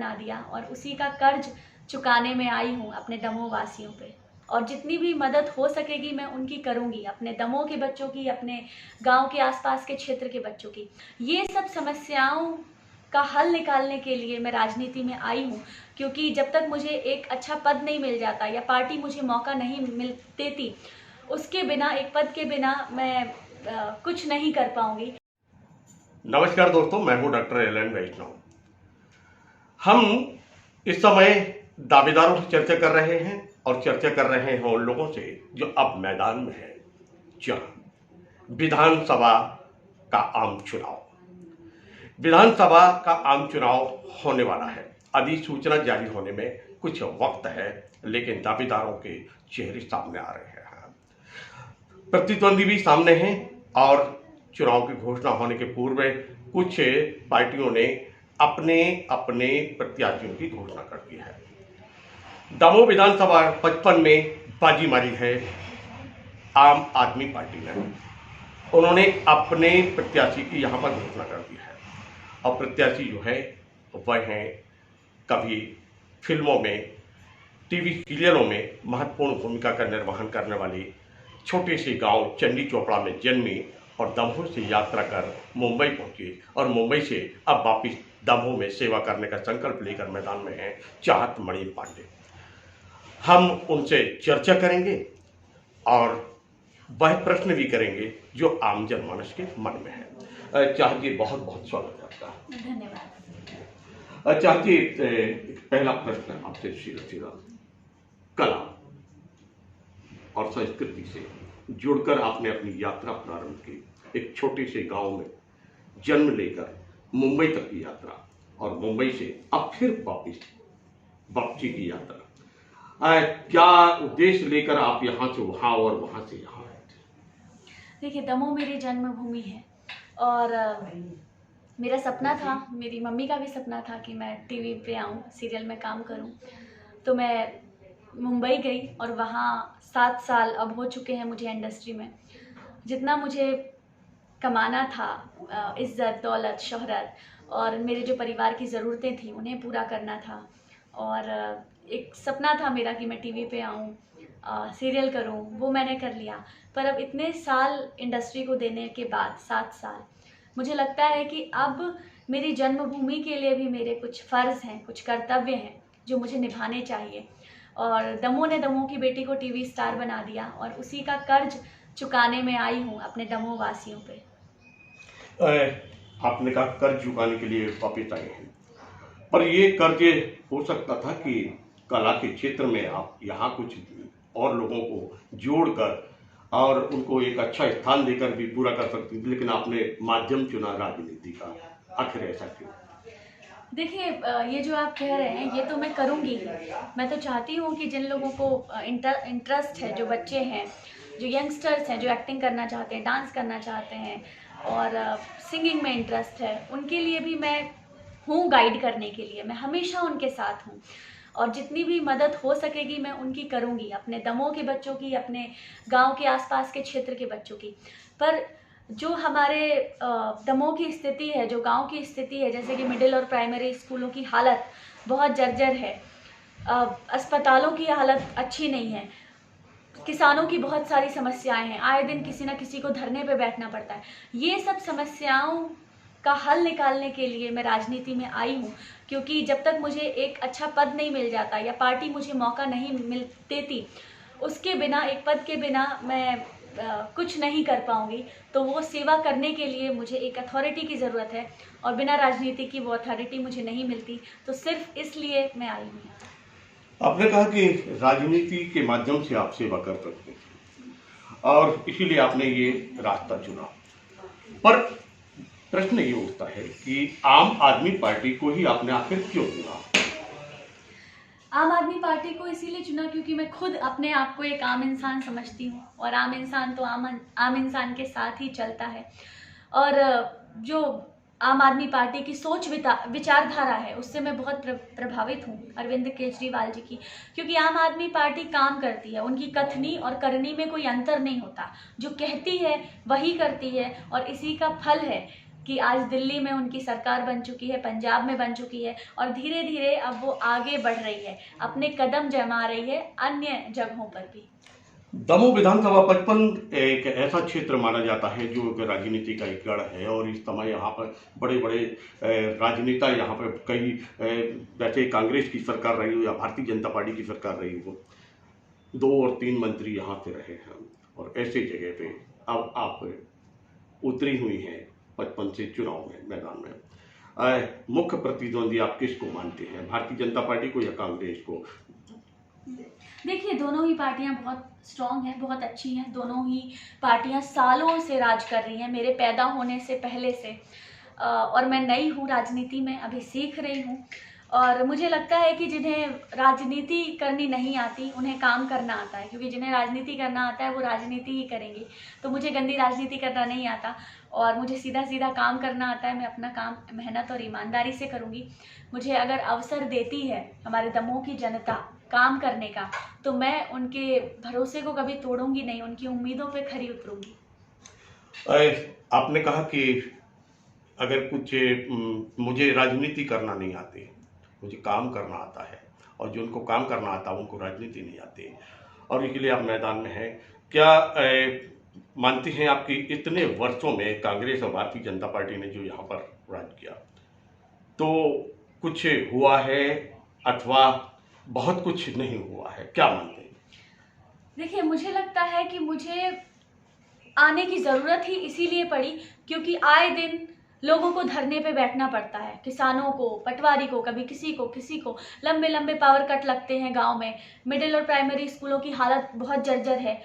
बना दिया और उसी का कर्ज चुकाने में आई हूँ अपने दमोह वासियों पे। और जितनी भी मदद हो सकेगी मैं उनकी करूँगी, अपने दमोह के बच्चों की, अपने गांव के आसपास के क्षेत्र के बच्चों की। ये सब समस्याओं का हल निकालने के लिए मैं राजनीति में आई हूँ, क्योंकि जब तक मुझे एक अच्छा पद नहीं मिल जाता या पार्टी मुझे मौका नहीं मिल देती, उसके बिना, एक पद के बिना मैं कुछ नहीं कर पाऊंगी। नमस्कार दोस्तों, मैं हूं डॉक्टर एल.एन. वैष्णव। हम इस समय दावेदारों से चर्चा कर रहे हैं और चर्चा कर रहे हैं उन लोगों से जो अब मैदान में है। जहां विधानसभा का आम चुनाव होने वाला है। अधिसूचना जारी होने में कुछ वक्त है, लेकिन दावेदारों के चेहरे सामने आ रहे हैं, प्रतिद्वंदी भी सामने हैं और चुनाव की घोषणा होने के पूर्व कुछ पार्टियों ने अपने अपने प्रत्याशियों की घोषणा कर दी है। दमोह विधानसभा 55 में बाजी मारी है आम आदमी पार्टी ने। उन्होंने अपने प्रत्याशी की यहाँ पर घोषणा कर दी है और प्रत्याशी जो है वह हैं कभी फिल्मों में, टीवी सीरियलों में महत्वपूर्ण भूमिका का निर्वहन करने वाली छोटे से गांव चंडी चोपड़ा में जन्मी और दमोह से यात्रा कर मुंबई पहुंची और मुंबई से अब वापिस दमोह में सेवा करने का संकल्प लेकर मैदान में हैं चाहत मणि पांडे। हम उनसे चर्चा करेंगे और वह प्रश्न भी करेंगे जो आम जनमानस के मन में है। चाहत जी, बहुत बहुत स्वागत है आपका। धन्यवाद। चाहत जी, पहला प्रश्न आपसे सीधा कला और संस्कृति से जुड़कर आपने अपनी यात्रा प्रारंभ की। एक छोटे से गांव में जन्म लेकर मुंबई तक की यात्रा और मुंबई से अब फिर वापसी की यात्रा। क्या उद्देश्य लेकर आप यहाँ से वहाँ और वहाँ से यहाँ आए थे? देखिए, दमोह मेरी जन्मभूमि है और मेरा सपना था, मेरी मम्मी का भी सपना था कि मैं टीवी पे आऊँ, सीरियल में काम करूँ। तो मैं मुंबई गई और वहाँ 7 साल अब हो चुके हैं मुझे इंडस्ट्री में। जितना मुझे कमाना था, इज़्ज़त, दौलत, शोहरत और मेरे जो परिवार की ज़रूरतें थी उन्हें पूरा करना था और एक सपना था मेरा कि मैं टीवी पे आऊँ, सीरियल करूँ, वो मैंने कर लिया। पर अब इतने साल इंडस्ट्री को देने के बाद, 7 साल, मुझे लगता है कि अब मेरी जन्मभूमि के लिए भी मेरे कुछ फ़र्ज़ हैं, कुछ कर्तव्य हैं जो मुझे निभाने चाहिए। और दमोह ने दमोह की बेटी को टीवी स्टार बना दिया और उसी का कर्ज चुकाने में आई हूँ अपने दमोह वासियों पे। आपने कहा कर्ज चुकाने के लिए वापिस आए हैं, पर ये कर्ज हो सकता था कि कला के क्षेत्र में आप यहाँ कुछ और लोगों को जोड़कर और उनको एक अच्छा स्थान देकर भी पूरा कर सकती थी, लेकिन आपने माध्यम चुना राजनीति का। आखिर ऐसा क्यों? देखिए, ये जो आप कह रहे हैं ये तो मैं करूँगी ही। मैं तो चाहती हूँ कि जिन लोगों को इंटरेस्ट है, जो बच्चे हैं, जो यंगस्टर्स हैं, जो एक्टिंग करना चाहते हैं, डांस करना चाहते हैं और सिंगिंग में इंटरेस्ट है, उनके लिए भी मैं हूँ गाइड करने के लिए। मैं हमेशा उनके साथ हूँ और जितनी भी मदद हो सकेगी मैं उनकी करूँगी, अपने दमोह के बच्चों की, अपने गांव के आसपास के क्षेत्र के बच्चों की। पर जो हमारे दमोह की स्थिति है, जो गांव की स्थिति है, जैसे कि मिडिल और प्राइमरी स्कूलों की हालत बहुत जर्जर है, अस्पतालों की हालत अच्छी नहीं है, किसानों की बहुत सारी समस्याएं हैं, आए दिन किसी न किसी को धरने पे बैठना पड़ता है। ये सब समस्याओं का हल निकालने के लिए मैं राजनीति में आई हूँ, क्योंकि जब तक मुझे एक अच्छा पद नहीं मिल जाता या पार्टी मुझे मौका नहीं मिल देती, उसके बिना, एक पद के बिना मैं कुछ नहीं कर पाऊंगी। तो वो सेवा करने के लिए मुझे एक अथॉरिटी की ज़रूरत है और बिना राजनीति की वो अथॉरिटी मुझे नहीं मिलती, तो सिर्फ इसलिए मैं आई हूँ। आपने कहा कि राजनीति के माध्यम से आप सेवा कर सकते हैं और इसीलिए आपने ये रास्ता चुना। पर प्रश्न ये उठता है कि आम आदमी पार्टी को ही आपने आखिर क्यों चुना? आम आदमी पार्टी को इसीलिए चुना क्योंकि मैं खुद अपने आप को एक आम इंसान समझती हूँ और आम इंसान तो आम इंसान के साथ ही चलता है। और जो आम आदमी पार्टी की सोच विचारधारा है उससे मैं बहुत प्रभावित हूँ, अरविंद केजरीवाल जी की, क्योंकि आम आदमी पार्टी काम करती है, उनकी कथनी और करनी में कोई अंतर नहीं होता। जो कहती है वही करती है और इसी का फल है कि आज दिल्ली में उनकी सरकार बन चुकी है, पंजाब में बन चुकी है और धीरे धीरे अब वो आगे बढ़ रही है, अपने कदम जमा रही है अन्य जगहों पर भी। दमोह विधानसभा 55 एक ऐसा क्षेत्र माना जाता है जो एक राजनीति का एक गढ़ है और इस समय यहाँ पर बड़े बड़े राजनेता यहाँ पर कई जैसे कांग्रेस की सरकार रही हो या भारतीय जनता पार्टी की सरकार रही हो, 2 और 3 मंत्री यहाँ से रहे हैं और ऐसे जगह पे अब आप उतरी हुई हैं 55 से चुनाव में मैदान में। मुख्य प्रतिद्वंदी आप किसको मानते हैं, भारतीय जनता पार्टी को या कांग्रेस को? देखिए, दोनों ही पार्टियां बहुत स्ट्रांग हैं, बहुत अच्छी हैं। दोनों ही पार्टियां सालों से राज कर रही हैं, मेरे पैदा होने से पहले से। और मैं नई हूँ राजनीति में, अभी सीख रही हूँ और मुझे लगता है कि जिन्हें राजनीति करनी नहीं आती उन्हें काम करना आता है, क्योंकि जिन्हें राजनीति करना आता है वो राजनीति ही करेंगे। तो मुझे गंदी राजनीति करना नहीं आता और मुझे सीधा सीधा काम करना आता है। मैं अपना काम मेहनत और ईमानदारी से करूँगी। मुझे अगर अवसर देती है हमारे दमोह की जनता काम करने का, तो मैं उनके भरोसे को कभी तोड़ूंगी नहीं, उनकी उम्मीदों पे खरी उतरूंगी। आपने कहा कि अगर कुछ मुझे राजनीति करना नहीं आती, मुझे काम करना आता है, और जो उनको काम करना आता है उनको राजनीति नहीं आती, और इसके लिए आप मैदान में हैं। क्या मानती हैं आपकी इतने वर्षों में कांग्रेस और भारतीय जनता पार्टी ने जो यहाँ पर राज किया, तो कुछ हुआ है अथवा बहुत कुछ नहीं हुआ है, क्या मानते हैं? देखिए, मुझे लगता है कि मुझे आने की ज़रूरत ही इसीलिए पड़ी क्योंकि आए दिन लोगों को धरने पे बैठना पड़ता है, किसानों को, पटवारी को, कभी किसी को लंबे लंबे पावर कट लगते हैं गांव में। मिडिल और प्राइमरी स्कूलों की हालत बहुत जर्जर है,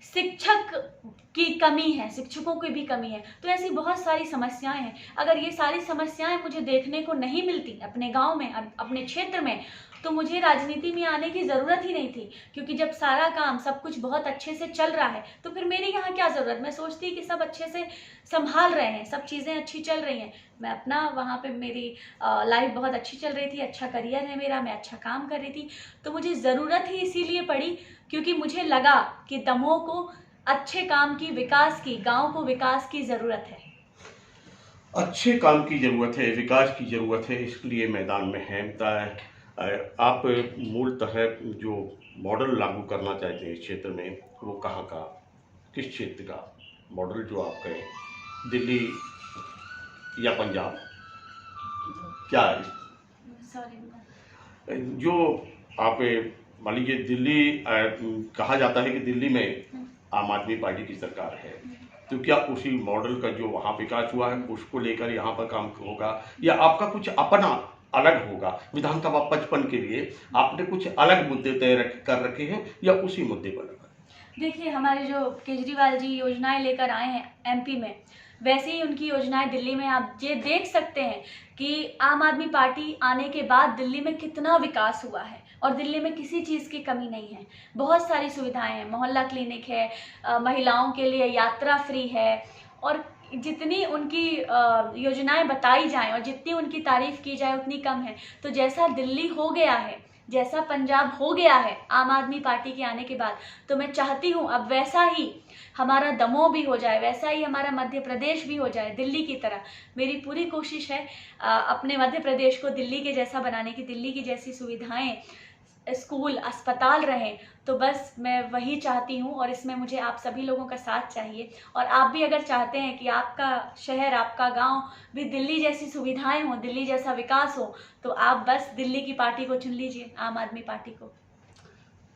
शिक्षक की कमी है, शिक्षकों की भी कमी है। तो ऐसी बहुत सारी समस्याएं हैं। अगर ये सारी समस्याएं मुझे देखने को नहीं मिलती अपने गांव में, अपने क्षेत्र में, तो मुझे राजनीति में आने की ज़रूरत ही नहीं थी। क्योंकि जब सारा काम सब कुछ बहुत अच्छे से चल रहा है तो फिर मेरे यहाँ क्या ज़रूरत। मैं सोचती कि सब अच्छे से संभाल रहे हैं, सब चीज़ें अच्छी चल रही हैं, मैं अपना वहाँ पे मेरी लाइफ बहुत अच्छी चल रही थी, अच्छा करियर है मेरा, मैं अच्छा काम कर रही थी। तो मुझे ज़रूरत ही इसीलिए पड़ी क्योंकि मुझे लगा कि दमोह को अच्छे काम की, विकास की, गाँव को विकास की ज़रूरत है। अच्छे काम की ज़रूरत है, विकास की ज़रूरत है, इसलिए मैदान में हैं। आप मूलतः जो मॉडल लागू करना चाहते हैं इस क्षेत्र में, वो कहाँ का, किस क्षेत्र का मॉडल जो आप कहें, दिल्ली या पंजाब, क्या है? सॉरी, जो आप मान लीजिए दिल्ली, कहा जाता है कि दिल्ली में आम आदमी पार्टी की सरकार है, तो क्या उसी मॉडल का जो वहाँ विकास हुआ है उसको लेकर यहाँ पर काम होगा, या आपका कुछ अपना अलग होगा? विधानसभा 55 के लिए आपने कुछ अलग मुद्दे तय कर रखे हैं या उसी मुद्दे पर? देखिए, हमारे जो केजरीवाल जी योजनाएं लेकर आए हैं एमपी में, वैसे ही उनकी योजनाएं दिल्ली में आप ये देख सकते हैं कि आम आदमी पार्टी आने के बाद दिल्ली में कितना विकास हुआ है और दिल्ली में किसी चीज़ की कमी नहीं है। बहुत सारी सुविधाएं हैं, मोहल्ला क्लिनिक है, महिलाओं के लिए यात्रा फ्री है, और जितनी उनकी योजनाएं बताई जाएं और जितनी उनकी तारीफ की जाए उतनी कम है। तो जैसा दिल्ली हो गया है, जैसा पंजाब हो गया है आम आदमी पार्टी के आने के बाद, तो मैं चाहती हूँ अब वैसा ही हमारा दमोह भी हो जाए, वैसा ही हमारा मध्य प्रदेश भी हो जाए दिल्ली की तरह। मेरी पूरी कोशिश है अपने मध्य प्रदेश को दिल्ली के जैसा बनाने की, दिल्ली की जैसी सुविधाएं, स्कूल, अस्पताल रहें। तो बस मैं वही चाहती हूँ और इसमें मुझे आप सभी लोगों का साथ चाहिए। और आप भी अगर चाहते हैं कि आपका शहर, आपका गांव भी दिल्ली जैसी सुविधाएं हों, दिल्ली जैसा विकास हो, तो आप बस दिल्ली की पार्टी को चुन लीजिए, आम आदमी पार्टी को।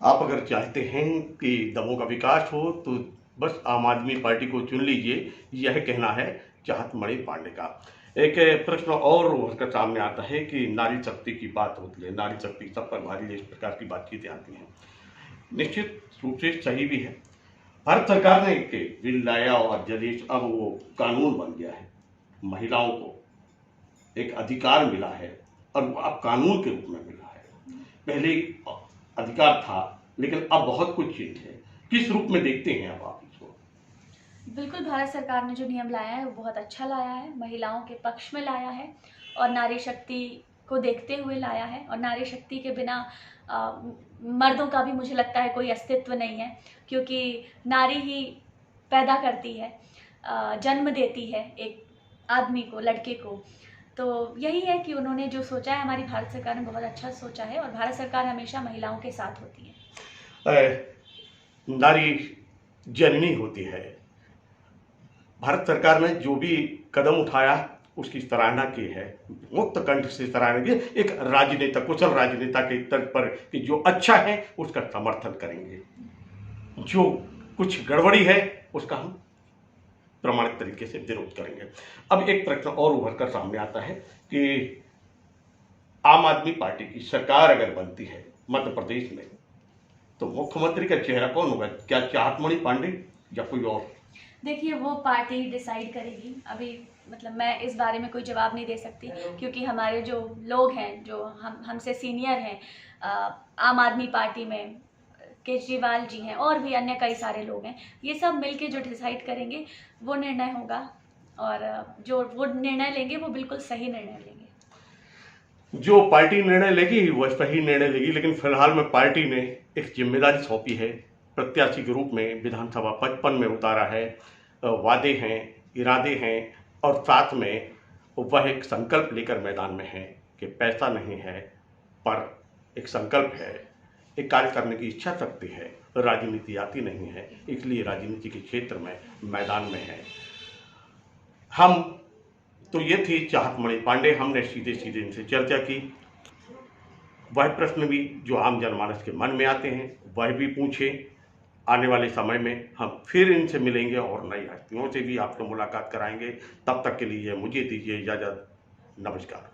आप अगर चाहते हैं कि दमोह का विकास हो तो बस आम आदमी पार्टी को चुन लीजिए, यह कहना है चाहत मणि पांडे का। एक प्रश्न और उसका सामने आता है कि नारी शक्ति की बात होती है, नारी शक्ति सब पर भारी इस प्रकार की बातचीतें आती हैं, निश्चित रूप से सही भी है। भारत सरकार ने एक बिल लाया और जरिए अब वो कानून बन गया है, महिलाओं को एक अधिकार मिला है और अब कानून के रूप में मिला है। पहले अधिकार था लेकिन अब बहुत कुछ चेंज है, किस रूप में देखते हैं अब आप इसको? बिल्कुल, भारत सरकार ने जो नियम लाया है वो बहुत अच्छा लाया है, महिलाओं के पक्ष में लाया है और नारी शक्ति को देखते हुए लाया है। और नारी शक्ति के बिना मर्दों का भी मुझे लगता है कोई अस्तित्व नहीं है, क्योंकि नारी ही पैदा करती है, जन्म देती है, एक आदमी को, लड़के को। तो यही है कि उन्होंने जो सोचा है, हमारी भारत सरकार ने बहुत अच्छा सोचा है, और भारत सरकार हमेशा महिलाओं के साथ होती है। नारी जननी होती है। भारत सरकार ने जो भी कदम उठाया उसकी सराहना की है, मुक्त कंठ से सराहना की। एक राजनेता, कुशल राजनेता के तर्ज पर कि जो अच्छा है उसका समर्थन करेंगे, जो कुछ गड़बड़ी है उसका हम प्रमाणित तरीके से विरोध करेंगे। अब एक प्रश्न और उभर कर सामने आता है कि आम आदमी पार्टी की सरकार अगर बनती है मध्य प्रदेश में, तो मुख्यमंत्री का चेहरा कौन होगा? क्या चाहतमणि पांडे या कोई और? देखिए, वो पार्टी डिसाइड करेगी। अभी मतलब मैं इस बारे में कोई जवाब नहीं दे सकती, क्योंकि हमारे जो लोग हैं, जो हमसे सीनियर हैं आम आदमी पार्टी में, केजरीवाल जी हैं और भी अन्य कई सारे लोग हैं, ये सब मिलके जो डिसाइड करेंगे वो निर्णय होगा, और जो वो निर्णय लेंगे वो बिल्कुल सही निर्णय लेंगे। जो पार्टी निर्णय लेगी वह सही निर्णय लेगी, लेकिन फिलहाल में पार्टी ने एक जिम्मेदारी सौंपी है, प्रत्याशी के रूप में विधानसभा 55 में उतारा है। वादे हैं, इरादे हैं, और साथ में वह एक संकल्प लेकर मैदान में है कि पैसा नहीं है पर एक संकल्प है, एक कार्य करने की इच्छा शक्ति है, राजनीति आती नहीं है, इसलिए राजनीति के क्षेत्र में मैदान में है। हम तो ये थी चाहतमणि पांडे, हमने सीधे सीधे इनसे चर्चा की। वह प्रश्न भी जो आम जनमानस के मन में आते हैं वह भी पूछे। आने वाले समय में हम फिर इनसे मिलेंगे और नई हस्तियों से भी आपको मुलाकात कराएंगे। तब तक के लिए मुझे दीजिए इजाज़त। नमस्कार।